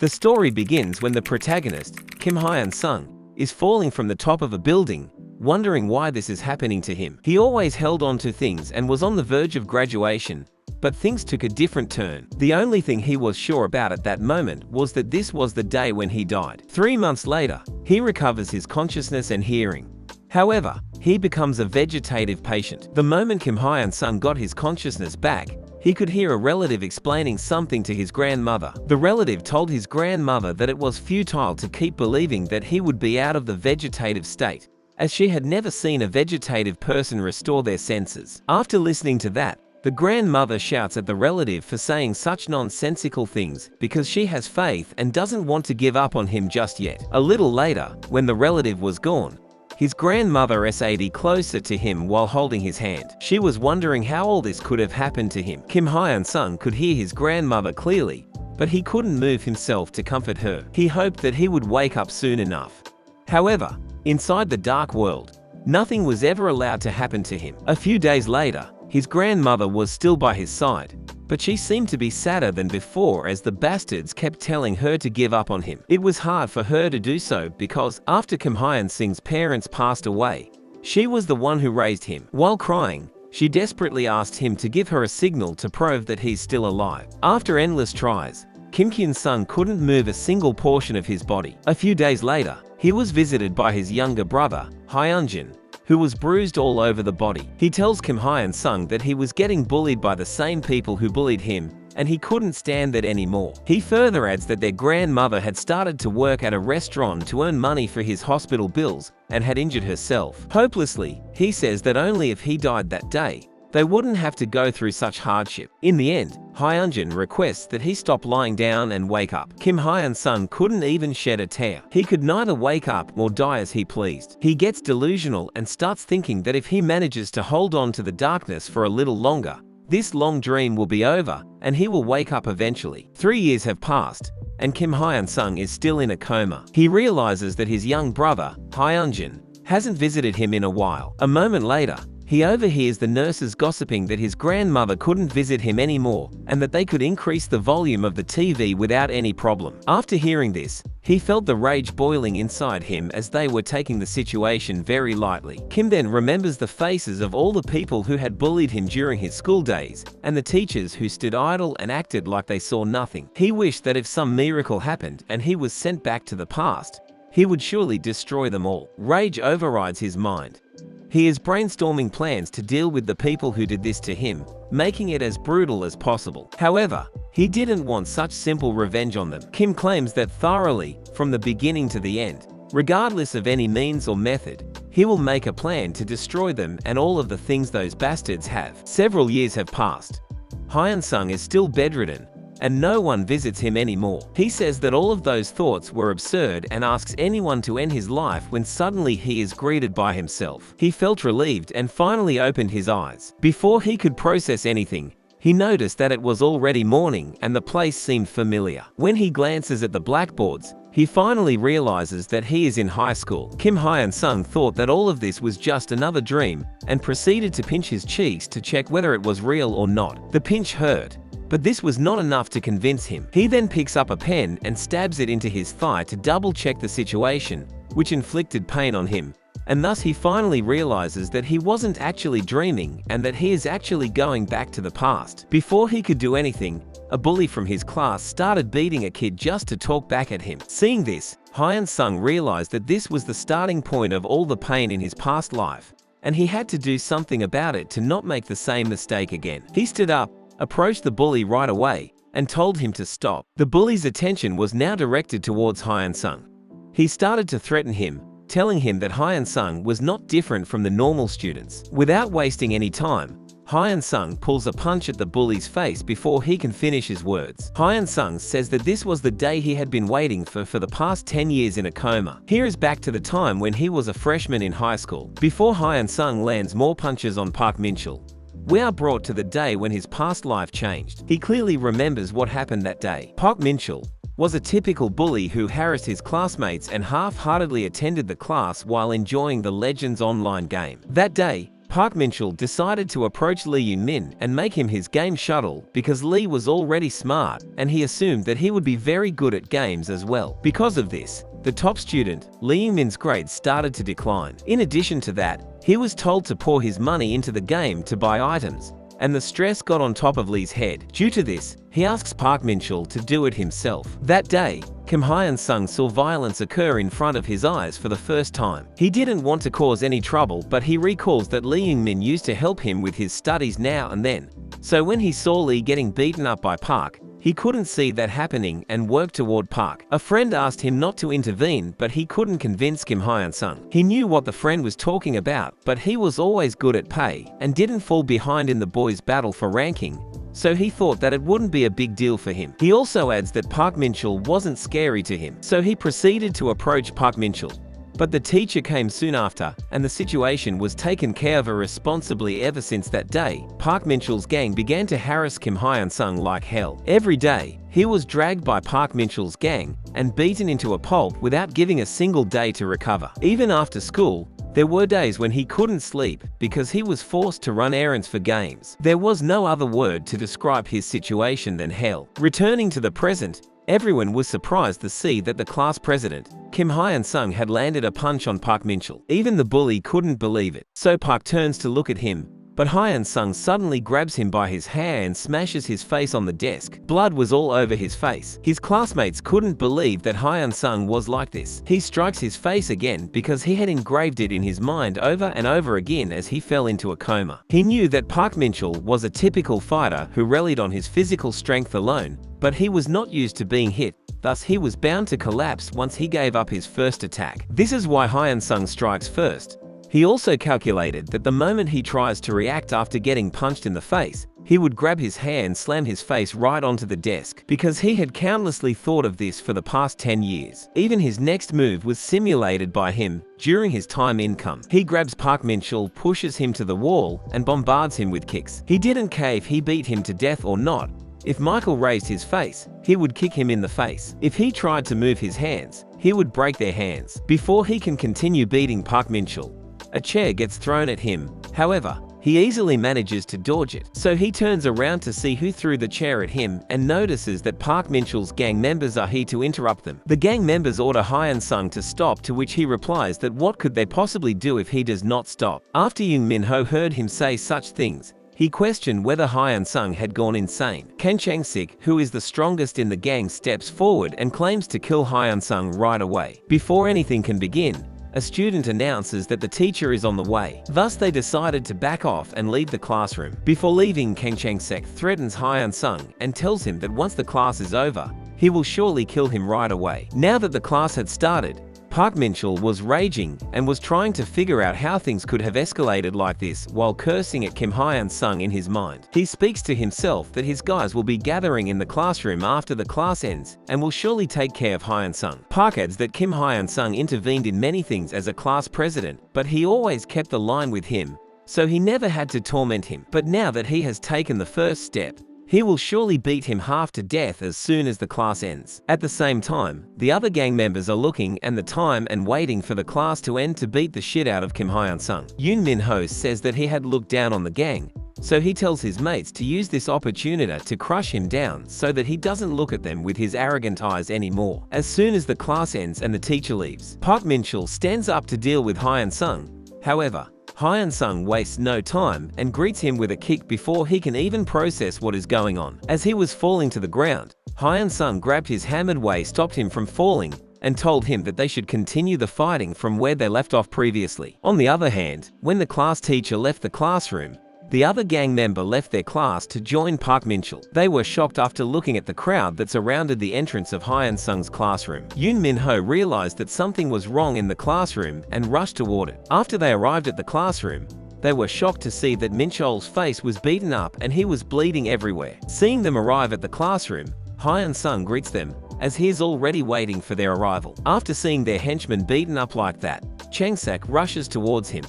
The story begins when the protagonist, Kim Hyun-sung, is falling from the top of a building, wondering why this is happening to him. He always held on to things and was on the verge of graduation, but things took a different turn. The only thing he was sure about at that moment was that this was the day when he died. 3 months later, he recovers his consciousness and hearing. However, he becomes a vegetative patient. The moment Kim Hyun-sung got his consciousness back, he could hear a relative explaining something to his grandmother. The relative told his grandmother that it was futile to keep believing that he would be out of the vegetative state, as she had never seen a vegetative person restore their senses. After listening to that, the grandmother shouts at the relative for saying such nonsensical things because she has faith and doesn't want to give up on him just yet. A little later, when the relative was gone, his grandmother sat closer to him while holding his hand. She was wondering how all this could have happened to him. Kim Hyun-sung could hear his grandmother clearly, but he couldn't move himself to comfort her. He hoped that he would wake up soon enough. However, inside the dark world, nothing was ever allowed to happen to him. A few days later, his grandmother was still by his side, but she seemed to be sadder than before as the bastards kept telling her to give up on him. It was hard for her to do so because after Kim Hyun-sung's parents passed away, she was the one who raised him. While crying, she desperately asked him to give her a signal to prove that he's still alive. After endless tries, Kim Hyun-sung couldn't move a single portion of his body. A few days later, he was visited by his younger brother, Hyunjin, who was bruised all over the body. He tells Kim Hyun-sung that he was getting bullied by the same people who bullied him, and he couldn't stand that anymore. He further adds that their grandmother had started to work at a restaurant to earn money for his hospital bills and had injured herself. Hopelessly, he says that only if he died that day, they wouldn't have to go through such hardship. In the end, Hyunjin requests that he stop lying down and wake up. Kim Hyun-sung couldn't even shed a tear. He could neither wake up nor die as he pleased. He gets delusional and starts thinking that if he manages to hold on to the darkness for a little longer, this long dream will be over and he will wake up eventually. 3 years have passed, and Kim Hyun-sung is still in a coma. He realizes that his young brother, Hyunjin, hasn't visited him in a while. A moment later, he overhears the nurses gossiping that his grandmother couldn't visit him anymore and that they could increase the volume of the TV without any problem. After hearing this, he felt the rage boiling inside him as they were taking the situation very lightly. Kim then remembers the faces of all the people who had bullied him during his school days and the teachers who stood idle and acted like they saw nothing. He wished that if some miracle happened and he was sent back to the past, he would surely destroy them all. Rage overrides his mind. He is brainstorming plans to deal with the people who did this to him, making it as brutal as possible. However, he didn't want such simple revenge on them. Kim claims that thoroughly, from the beginning to the end, regardless of any means or method, he will make a plan to destroy them and all of the things those bastards have. Several years have passed. Hyun-sung is still bedridden, and no one visits him anymore. He says that all of those thoughts were absurd and asks anyone to end his life when suddenly he is greeted by himself. He felt relieved and finally opened his eyes. Before he could process anything, he noticed that it was already morning and the place seemed familiar. When he glances at the blackboards, he finally realizes that he is in high school. Kim Hyun-sung thought that all of this was just another dream and proceeded to pinch his cheeks to check whether it was real or not. The pinch hurt, but this was not enough to convince him. He then picks up a pen and stabs it into his thigh to double-check the situation, which inflicted pain on him, and thus he finally realizes that he wasn't actually dreaming and that he is actually going back to the past. Before he could do anything, a bully from his class started beating a kid just to talk back at him. Seeing this, Hyun-sung realized that this was the starting point of all the pain in his past life, and he had to do something about it to not make the same mistake again. He stood up, approached the bully right away, and told him to stop. The bully's attention was now directed towards Hyun-sung. He started to threaten him, telling him that Hyun-sung was not different from the normal students. Without wasting any time, Hyun-sung pulls a punch at the bully's face before he can finish his words. Hyun-sung says that this was the day he had been waiting for the past 10 years in a coma. Here is back to the time when he was a freshman in high school. Before Hyun-sung lands more punches on Park Min-chul, we are brought to the day when his past life changed. He clearly remembers what happened that day. Park Min-chul was a typical bully who harassed his classmates and half-heartedly attended the class while enjoying the Legends online game. That day, Park Min-chul decided to approach Lee Young-min and make him his game shuttle because Lee was already smart and he assumed that he would be very good at games as well. Because of this, the top student, Lee Young-min's grades started to decline. In addition to that, he was told to pour his money into the game to buy items, and the stress got on top of Lee's head. Due to this, he asks Park Min-chul to do it himself. That day, Kim Hyun-sung saw violence occur in front of his eyes for the first time. He didn't want to cause any trouble, but he recalls that Lee Young-min used to help him with his studies now and then. So when he saw Lee getting beaten up by Park, he couldn't see that happening and worked toward Park. A friend asked him not to intervene, but he couldn't convince Kim Hyun-sung. He knew what the friend was talking about, but he was always good at pay and didn't fall behind in the boys' battle for ranking, so he thought that it wouldn't be a big deal for him. He also adds that Park Min-chul wasn't scary to him, so he proceeded to approach Park Min-chul. But the teacher came soon after, and the situation was taken care of irresponsibly. Ever since that day, Park Min-chul's gang began to harass Kim Hyun-sung like hell. Every day, he was dragged by Park Min-chul's gang and beaten into a pulp without giving a single day to recover. Even after school, there were days when he couldn't sleep because he was forced to run errands for games. There was no other word to describe his situation than hell. Returning to the present, everyone was surprised to see that the class president, Kim Hyun-sung, had landed a punch on Park Min-chul. Even the bully couldn't believe it. So Park turns to look at him, but Hyun-sung suddenly grabs him by his hair and smashes his face on the desk. Blood was all over his face. His classmates couldn't believe that Hyun-sung was like this. He strikes his face again because he had engraved it in his mind over and over again as he fell into a coma. He knew that Park Min-chul was a typical fighter who relied on his physical strength alone, but he was not used to being hit, thus he was bound to collapse once he gave up his first attack. This is why Hyun-sung strikes first. He also calculated that the moment he tries to react after getting punched in the face, he would grab his hair and slam his face right onto the desk, because he had countlessly thought of this for the past 10 years. Even his next move was simulated by him during his time in Coma. He grabs Park Min-chul, pushes him to the wall, and bombards him with kicks. He didn't care if he beat him to death or not. If Michael raised his face, he would kick him in the face. If he tried to move his hands, he would break their hands. Before he can continue beating Park Min-chul, a chair gets thrown at him. However, he easily manages to dodge it. So he turns around to see who threw the chair at him and notices that Park Min-chul's gang members are here to interrupt them. The gang members order Hyun-sung to stop, to which he replies that what could they possibly do if he does not stop. After Young Min-ho heard him say such things, he questioned whether Hyun-sung had gone insane. Kang Chang-sik, who is the strongest in the gang, steps forward and claims to kill Hyun-sung right away. Before anything can begin, a student announces that the teacher is on the way. Thus they decided to back off and leave the classroom. Before leaving, Kang Chang-sik threatens Hyun-sung and tells him that once the class is over, he will surely kill him right away. Now that the class had started, Park Min-chul was raging and was trying to figure out how things could have escalated like this while cursing at Kim Hyun-sung in his mind. He speaks to himself that his guys will be gathering in the classroom after the class ends and will surely take care of Hyun-sung. Park adds that Kim Hyun-sung intervened in many things as a class president, but he always kept the line with him, so he never had to torment him. But now that he has taken the first step, he will surely beat him half to death as soon as the class ends. At the same time, the other gang members are looking at the time and waiting for the class to end to beat the shit out of Kim Hyun-sung. Yoon Min-ho says that he had looked down on the gang, so he tells his mates to use this opportunity to crush him down so that he doesn't look at them with his arrogant eyes anymore. As soon as the class ends and the teacher leaves, Park Min-chul stands up to deal with Hyun-sung. However, Hyun-sung wastes no time and greets him with a kick before he can even process what is going on. As he was falling to the ground, Hyun-sung grabbed his hammered way, stopped him from falling, and told him that they should continue the fighting from where they left off previously. On the other hand, when the class teacher left the classroom, the other gang member left their class to join Park Min-chul. They were shocked after looking at the crowd that surrounded the entrance of Hyun-sung's classroom. Yoon Min-ho realized that something was wrong in the classroom and rushed toward it. After they arrived at the classroom, they were shocked to see that Min-chul's face was beaten up and he was bleeding everywhere. Seeing them arrive at the classroom, Hyun-sung greets them, as he is already waiting for their arrival. After seeing their henchmen beaten up like that, Chang-sak rushes towards him.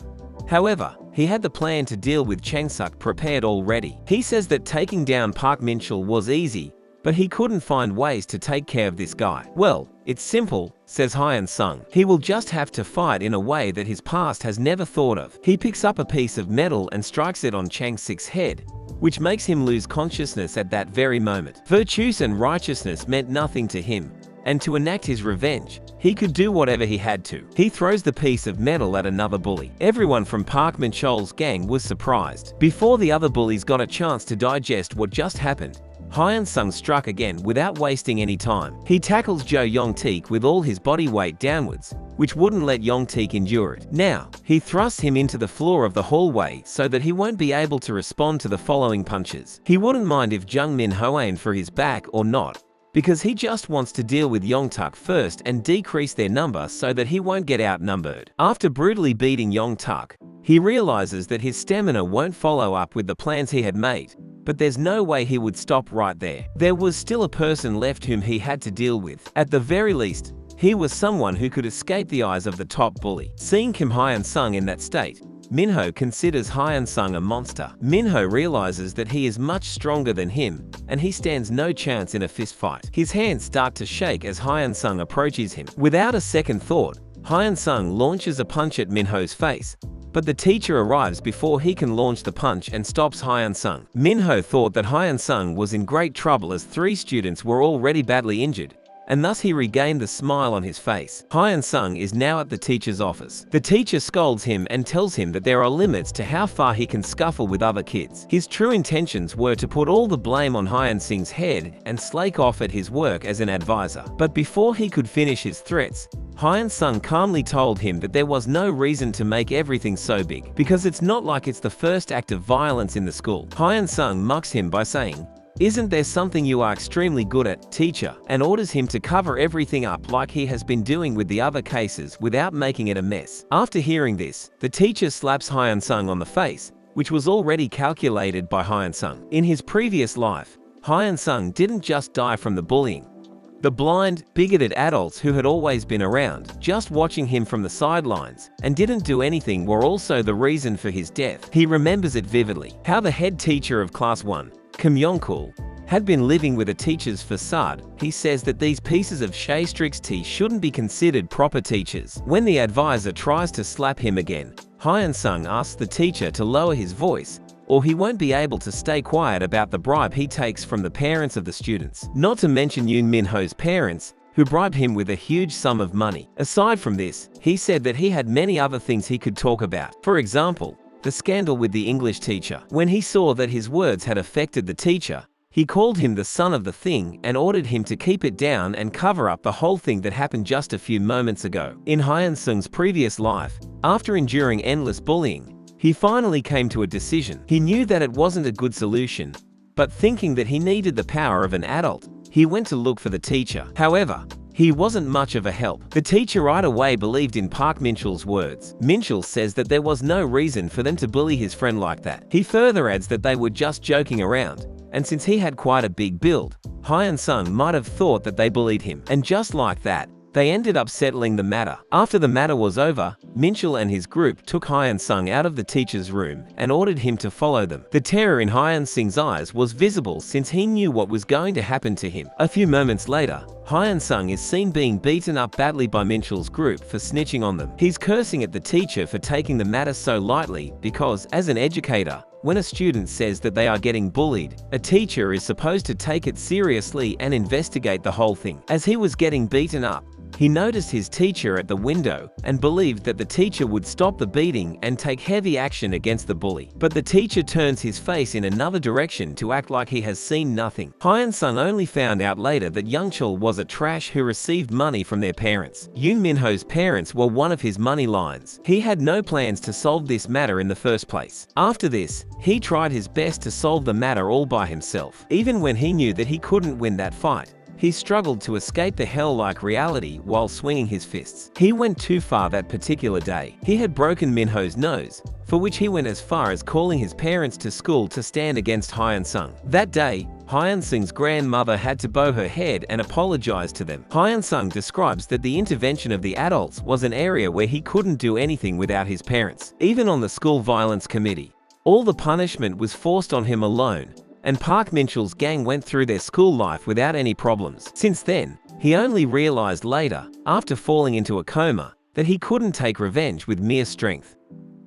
However, he had the plan to deal with Chang-suk prepared already. He says that taking down Park Min-chul was easy, but he couldn't find ways to take care of this guy. "Well, it's simple," says Hyun Sung. "He will just have to fight in a way that his past has never thought of." He picks up a piece of metal and strikes it on Chang-sik's head, which makes him lose consciousness at that very moment. Virtues and righteousness meant nothing to him, and to enact his revenge, he could do whatever he had to. He throws the piece of metal at another bully. Everyone from Park Min-chol's gang was surprised. Before the other bullies got a chance to digest what just happened, Hyun Sung struck again without wasting any time. He tackles Jo Young-taek with all his body weight downwards, which wouldn't let Young-taek endure it. Now, he thrusts him into the floor of the hallway so that he won't be able to respond to the following punches. He wouldn't mind if Jung Min-ho aimed for his back or not, because he just wants to deal with Young-taek first and decrease their number so that he won't get outnumbered. After brutally beating Young-taek, he realizes that his stamina won't follow up with the plans he had made, but there's no way he would stop right there. There was still a person left whom he had to deal with. At the very least, he was someone who could escape the eyes of the top bully. Seeing Kim Hyun Sung in that state, Minho considers Hyun Sung a monster. Minho realizes that he is much stronger than him, and he stands no chance in a fist fight. His hands start to shake as Hyun Sung approaches him. Without a second thought, Hyun Sung launches a punch at Minho's face, but the teacher arrives before he can launch the punch and stops Hyun Sung. Minho thought that Hyun Sung was in great trouble as 3 students were already badly injured, and thus he regained the smile on his face. Hyun Sung is now at the teacher's office. The teacher scolds him and tells him that there are limits to how far he can scuffle with other kids. His true intentions were to put all the blame on Hyun Sung's head and slake off at his work as an advisor. But before he could finish his threats, Hyun Sung calmly told him that there was no reason to make everything so big, because it's not like it's the first act of violence in the school. Hyun Sung mocks him by saying, "Isn't there something you are extremely good at, teacher?" and orders him to cover everything up like he has been doing with the other cases without making it a mess. After hearing this, the teacher slaps Hyun Sung on the face, which was already calculated by Hyun Sung. In his previous life, Hyun Sung didn't just die from the bullying. The blind, bigoted adults who had always been around, just watching him from the sidelines, and didn't do anything were also the reason for his death. He remembers it vividly. How the head teacher of Class 1, Kim Yong-kul, had been living with a teacher's facade. He says that these pieces of Shae-strix-T shouldn't be considered proper teachers. When the advisor tries to slap him again, Hyun Sung asks the teacher to lower his voice, or he won't be able to stay quiet about the bribe he takes from the parents of the students. Not to mention Yoon Min-ho's parents, who bribed him with a huge sum of money. Aside from this, he said that he had many other things he could talk about. For example, the scandal with the English teacher. When he saw that his words had affected the teacher, he called him the son of the thing and ordered him to keep it down and cover up the whole thing that happened just a few moments ago. In Hyun Sung's previous life, after enduring endless bullying, he finally came to a decision. He knew that it wasn't a good solution, but thinking that he needed the power of an adult, he went to look for the teacher. However, he wasn't much of a help. The teacher right away believed in Park Min-chol's words. Min-chol says that there was no reason for them to bully his friend like that. He further adds that they were just joking around, and since he had quite a big build, Hyun Sung might have thought that they bullied him. And just like that, they ended up settling the matter. After the matter was over, Min-chol and his group took Hyun Sung out of the teacher's room and ordered him to follow them. The terror in Hyun Sung's eyes was visible since he knew what was going to happen to him. A few moments later, Hyun Sung is seen being beaten up badly by Min-chol's group for snitching on them. He's cursing at the teacher for taking the matter so lightly because, as an educator, when a student says that they are getting bullied, a teacher is supposed to take it seriously and investigate the whole thing. As he was getting beaten up, he noticed his teacher at the window and believed that the teacher would stop the beating and take heavy action against the bully. But the teacher turns his face in another direction to act like he has seen nothing. Hyun Sung only found out later that Young-chul was a trash who received money from their parents. Yoon Min-ho's parents were one of his money lines. He had no plans to solve this matter in the first place. After this, he tried his best to solve the matter all by himself. Even when he knew that he couldn't win that fight, he struggled to escape the hell-like reality while swinging his fists. He went too far that particular day. He had broken Min-ho's nose, for which he went as far as calling his parents to school to stand against Hyun Sung. That day, Hyun Sung's grandmother had to bow her head and apologize to them. Hyun Sung describes that the intervention of the adults was an area where he couldn't do anything without his parents. Even on the school violence committee, all the punishment was forced on him alone, and Park Min-chul's gang went through their school life without any problems. Since then, he only realized later, after falling into a coma, that he couldn't take revenge with mere strength.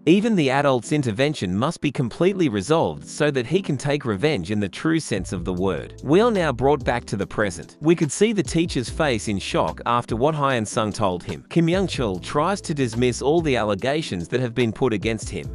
Even the adult's intervention must be completely resolved so that he can take revenge in the true sense of the word. We are now brought back to the present. We could see the teacher's face in shock after what Hyun-sung told him. Kim Young-chul tries to dismiss all the allegations that have been put against him.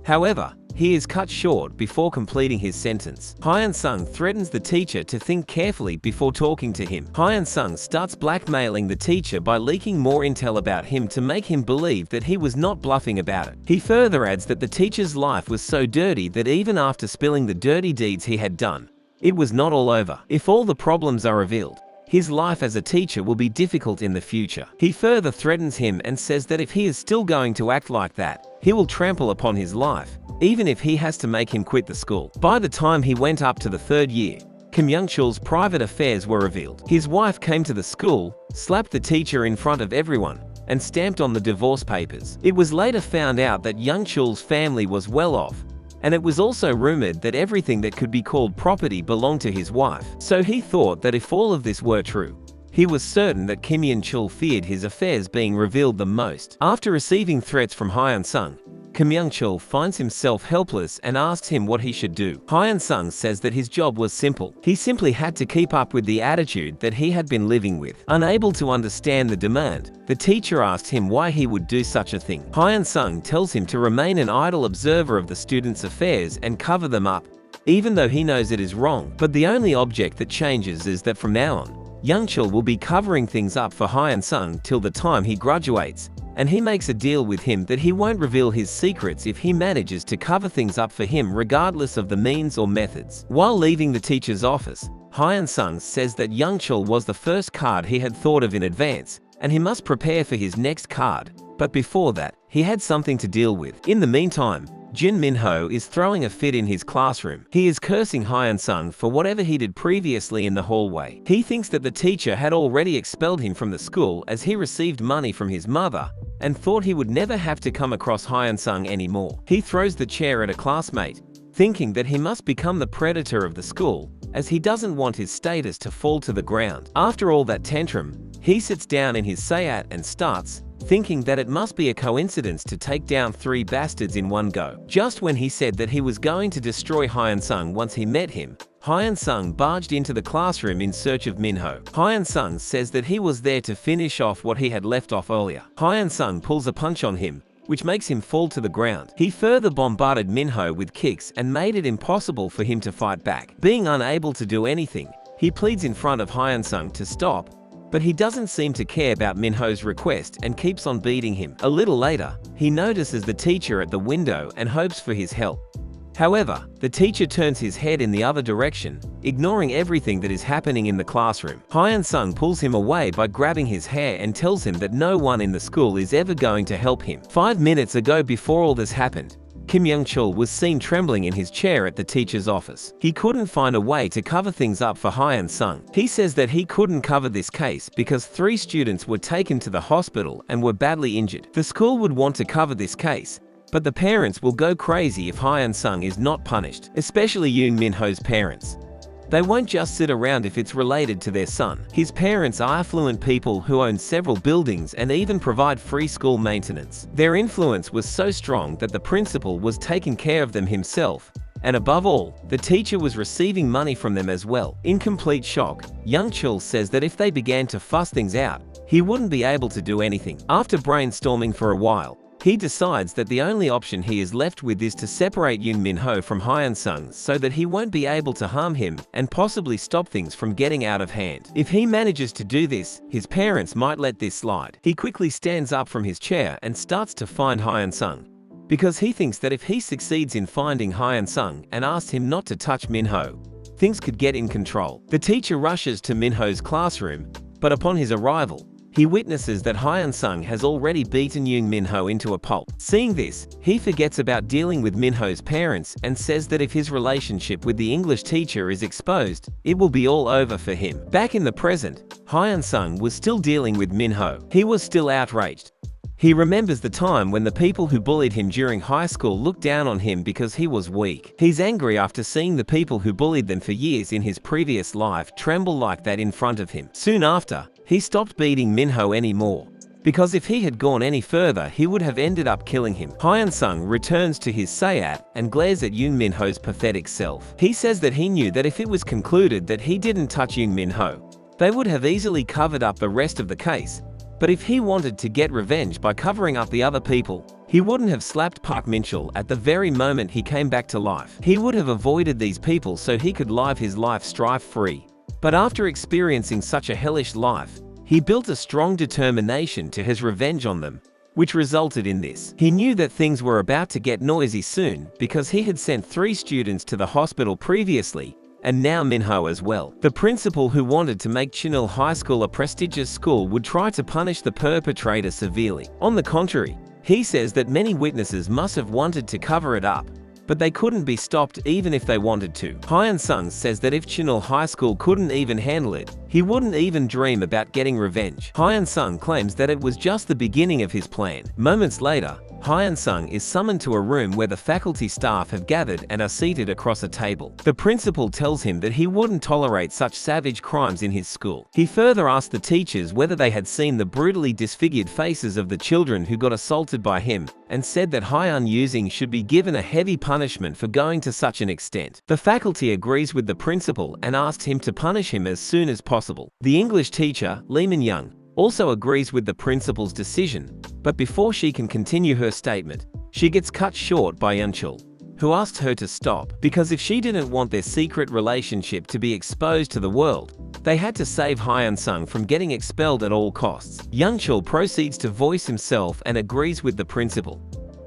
However, he is cut short before completing his sentence. Hyun-sung threatens the teacher to think carefully before talking to him. Hyun-sung starts blackmailing the teacher by leaking more intel about him to make him believe that he was not bluffing about it. He further adds that the teacher's life was so dirty that even after spilling the dirty deeds he had done, it was not all over. If all the problems are revealed, his life as a teacher will be difficult in the future. He further threatens him and says that if he is still going to act like that, he will trample upon his life, even if he has to make him quit the school. By the time he went up to the 3rd year, Kim Young-chul's private affairs were revealed. His wife came to the school, slapped the teacher in front of everyone, and stamped on the divorce papers. It was later found out that Young-chul's family was well off, and it was also rumored that everything that could be called property belonged to his wife. So he thought that if all of this were true, he was certain that Kim Young-chul feared his affairs being revealed the most. After receiving threats from Hyun-sung, Kim Young-chul finds himself helpless and asks him what he should do. Hyun-sung says that his job was simple. He simply had to keep up with the attitude that he had been living with. Unable to understand the demand, the teacher asked him why he would do such a thing. Hyun-sung tells him to remain an idle observer of the students' affairs and cover them up, even though he knows it is wrong. But the only object that changes is that from now on, Young-chul will be covering things up for Hyun-sung till the time he graduates, and he makes a deal with him that he won't reveal his secrets if he manages to cover things up for him regardless of the means or methods. While leaving the teacher's office, Hyun-sung says that Young-chul was the first card he had thought of in advance, and he must prepare for his next card. But before that, he had something to deal with. In the meantime, Jin Min-ho is throwing a fit in his classroom. He is cursing Hyun-sung for whatever he did previously in the hallway. He thinks that the teacher had already expelled him from the school as he received money from his mother, and thought he would never have to come across Hyun-sung anymore. He throws the chair at a classmate, thinking that he must become the predator of the school, as he doesn't want his status to fall to the ground. After all that tantrum, he sits down in his sayat and starts thinking that it must be a coincidence to take down 3 bastards in one go. Just when he said that he was going to destroy Hyun-sung once he met him, Hyun-sung barged into the classroom in search of Min-ho. Hyun-sung says that he was there to finish off what he had left off earlier. Hyun-sung pulls a punch on him, which makes him fall to the ground. He further bombarded Min-ho with kicks and made it impossible for him to fight back. Being unable to do anything, he pleads in front of Hyun-sung to stop, but he doesn't seem to care about Min-ho's request and keeps on beating him. A little later, he notices the teacher at the window and hopes for his help. However, the teacher turns his head in the other direction, ignoring everything that is happening in the classroom. Hyun-sung pulls him away by grabbing his hair and tells him that no one in the school is ever going to help him. 5 minutes ago, before all this happened, Kim Young-chul was seen trembling in his chair at the teacher's office. He couldn't find a way to cover things up for Hyun-sung. He says that he couldn't cover this case because 3 students were taken to the hospital and were badly injured. The school would want to cover this case, but the parents will go crazy if Hyun-sung is not punished, especially Yoon Min-ho's parents. They won't just sit around if it's related to their son. His parents are affluent people who own several buildings and even provide free school maintenance. Their influence was so strong that the principal was taking care of them himself, and above all, the teacher was receiving money from them as well. In complete shock, Young-chul says that if they began to fuss things out, he wouldn't be able to do anything. After brainstorming for a while, he decides that the only option he is left with is to separate Yoon Min-ho from Hyun-sung so that he won't be able to harm him and possibly stop things from getting out of hand. If he manages to do this, his parents might let this slide. He quickly stands up from his chair and starts to find Hyun-sung, because he thinks that if he succeeds in finding Hyun-sung and asks him not to touch Min-ho, things could get in control. The teacher rushes to Min-ho's classroom, but upon his arrival, he witnesses that Hyun-sung has already beaten Yoon Min-ho into a pulp. Seeing this, he forgets about dealing with Min-ho's parents and says that if his relationship with the English teacher is exposed, it will be all over for him. Back in the present, Hyun-sung was still dealing with Min-ho. He was still outraged, He remembers the time when the people who bullied him during high school looked down on him because he was weak. He's angry after seeing the people who bullied them for years in his previous life tremble like that in front of him. Soon after, he stopped beating Minho anymore, because if he had gone any further he would have ended up killing him. Hyun-sung returns to his sayat and glares at Yoon Minho's pathetic self. He says that he knew that if it was concluded that he didn't touch Yoon Minho, they would have easily covered up the rest of the case. But if he wanted to get revenge by covering up the other people, he wouldn't have slapped Park Min-chul at the very moment he came back to life. He would have avoided these people so he could live his life strife-free. But after experiencing such a hellish life, he built a strong determination to his revenge on them, which resulted in this. He knew that things were about to get noisy soon because he had sent 3 students to the hospital previously, and now Minho as well. The principal, who wanted to make Chinil High School a prestigious school, would try to punish the perpetrator severely. On the contrary, he says that many witnesses must have wanted to cover it up, but they couldn't be stopped even if they wanted to. Hyun-sung says that if Chinil High School couldn't even handle it, he wouldn't even dream about getting revenge. Hyun-sung claims that it was just the beginning of his plan. Moments later, Hyun-sung is summoned to a room where the faculty staff have gathered and are seated across a table. The principal tells him that he wouldn't tolerate such savage crimes in his school. He further asked the teachers whether they had seen the brutally disfigured faces of the children who got assaulted by him, and said that Hyun-sung should be given a heavy punishment for going to such an extent. The faculty agrees with the principal and asks him to punish him as soon as possible. The English teacher, Lee Min-young, also agrees with the principal's decision, but before she can continue her statement, she gets cut short by Yeon-chul, who asked her to stop, because if she didn't want their secret relationship to be exposed to the world, they had to save Hyun-sung from getting expelled at all costs. Yeon-chul proceeds to voice himself and agrees with the principal.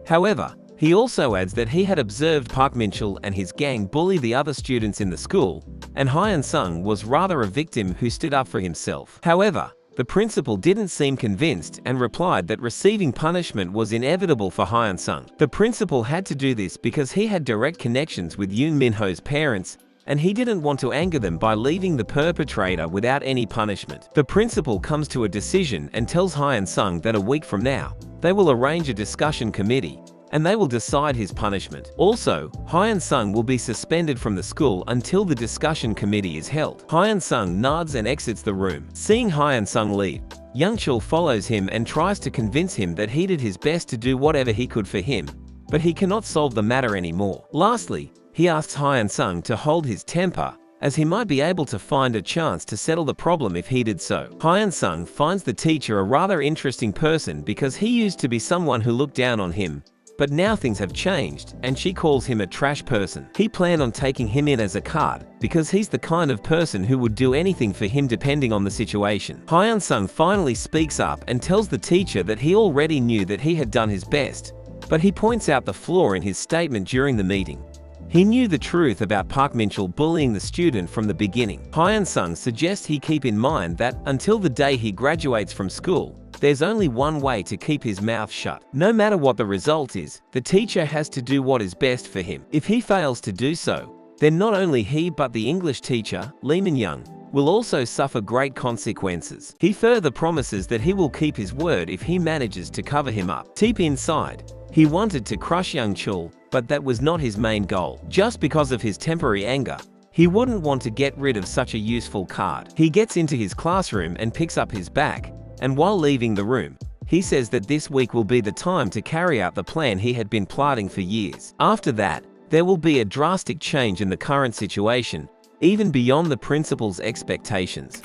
However, he also adds that he had observed Park Min-chul and his gang bully the other students in the school, and Hyun-sung was rather a victim who stood up for himself. However, the principal didn't seem convinced and replied that receiving punishment was inevitable for Hyun-sung. The principal had to do this because he had direct connections with Yoon Minho's parents, and he didn't want to anger them by leaving the perpetrator without any punishment. The principal comes to a decision and tells Hyun-sung that a week from now, they will arrange a discussion committee, and they will decide his punishment. Also, Hyun-sung will be suspended from the school until the discussion committee is held. Hyun-sung nods and exits the room. Seeing Hyun-sung leave, Yeon-chul follows him and tries to convince him that he did his best to do whatever he could for him, but he cannot solve the matter anymore. Lastly, he asks Hyun-sung to hold his temper, as he might be able to find a chance to settle the problem if he did so. Hyun-sung finds the teacher a rather interesting person because he used to be someone who looked down on him, but now things have changed, and she calls him a trash person. He planned on taking him in as a card, because he's the kind of person who would do anything for him depending on the situation. Hyun-sung finally speaks up and tells the teacher that he already knew that he had done his best, but he points out the flaw in his statement during the meeting. He knew the truth about Park Min-chul bullying the student from the beginning. Hyun-sung suggests he keep in mind that, until the day he graduates from school, there's only one way to keep his mouth shut. No matter what the result is, the teacher has to do what is best for him. If he fails to do so, then not only he but the English teacher, Lee Min-young, will also suffer great consequences. He further promises that he will keep his word if he manages to cover him up. Deep inside, he wanted to crush Yeon-chul, but that was not his main goal. Just because of his temporary anger, he wouldn't want to get rid of such a useful card. He gets into his classroom and picks up his bag, and while leaving the room, he says that this week will be the time to carry out the plan he had been plotting for years. After that, there will be a drastic change in the current situation, even beyond the principal's expectations.